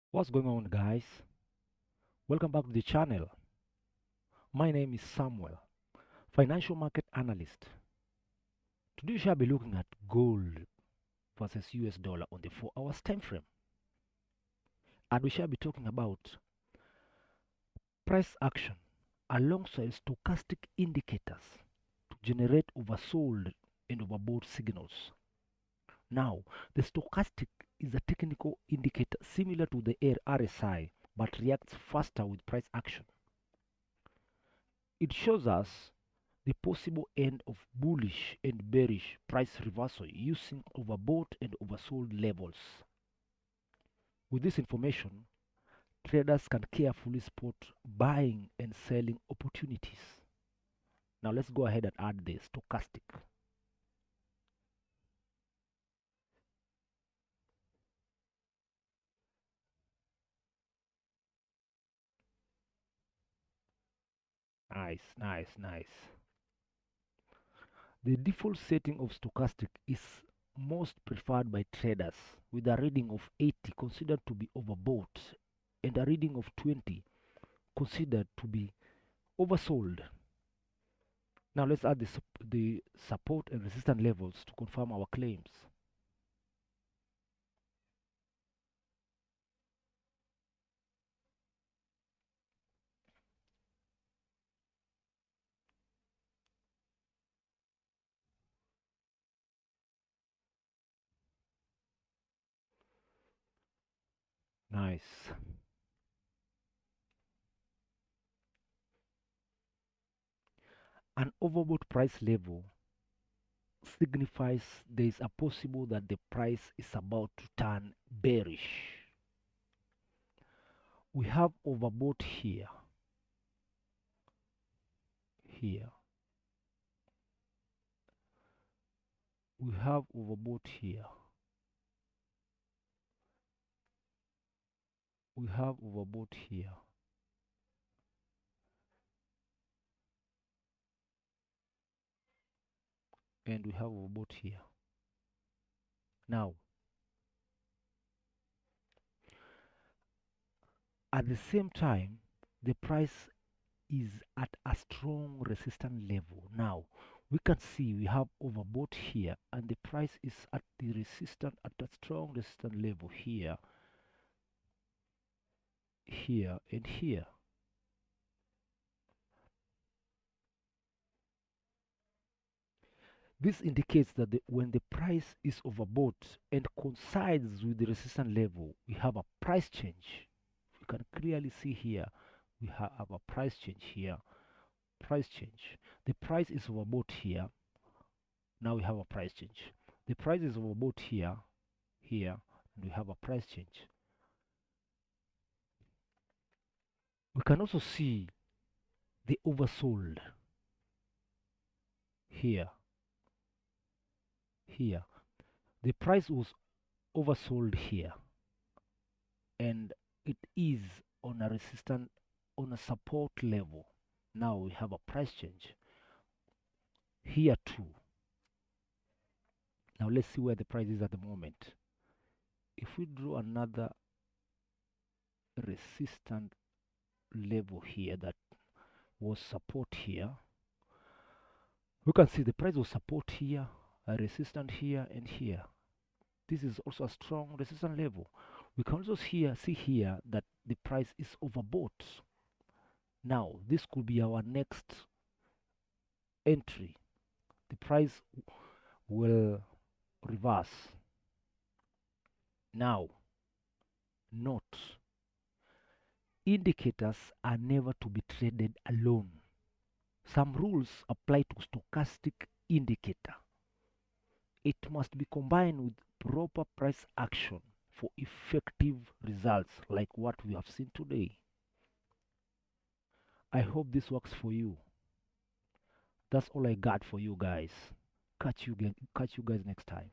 What's going on, guys? Welcome back to the channel. My name is Samuel, financial market analyst. Today we shall be looking at gold versus US dollar on the 4 hours time frame. And we shall be talking about price action alongside stochastic indicators to generate oversold and overbought signals. Now, the stochastic is a technical indicator similar to the RSI but reacts faster with price action. It shows us the possible end of bullish and bearish price reversal using overbought and oversold levels. With this information, traders can carefully spot buying and selling opportunities. Now let's go ahead and add the stochastic. Nice, nice, nice. The default setting of stochastic is most preferred by traders, with a reading of 80 considered to be overbought and a reading of 20 considered to be oversold. Now let's add the support and resistance levels to confirm our claims. Nice. An overbought price level signifies there is a possible that the price is about to turn bearish. We have overbought here, here. We have overbought here. We have overbought here. And we have overbought here. Now, at the same time, the price is at a strong resistance level. Now, we can see we have overbought here and the price is at the resistance, at a strong resistance level here, here, and here. This indicates that when the price is overbought and coincides with the resistance level, we have a price change. You can clearly see here, we have a price change here, price change. The price is overbought here. Now we have a price change. The price is overbought here, here, and we have a price change. We can also see the oversold here, here. The price was oversold here, and it is on a resistance, on a support level. Now we have a price change here too. Now let's see where the price is at the moment. If we draw another resistance level here that was support here, we can see the price was support here, a resistance here, and here. This is also a strong resistance level. We can also see here that the price is overbought. Now this could be our next entry. The price will reverse. Now note, indicators are never to be traded alone. Some rules apply to stochastic indicator. It must be combined with proper price action for effective results like what we have seen today. I hope this works for you. That's all I got for you guys. Catch you guys next time.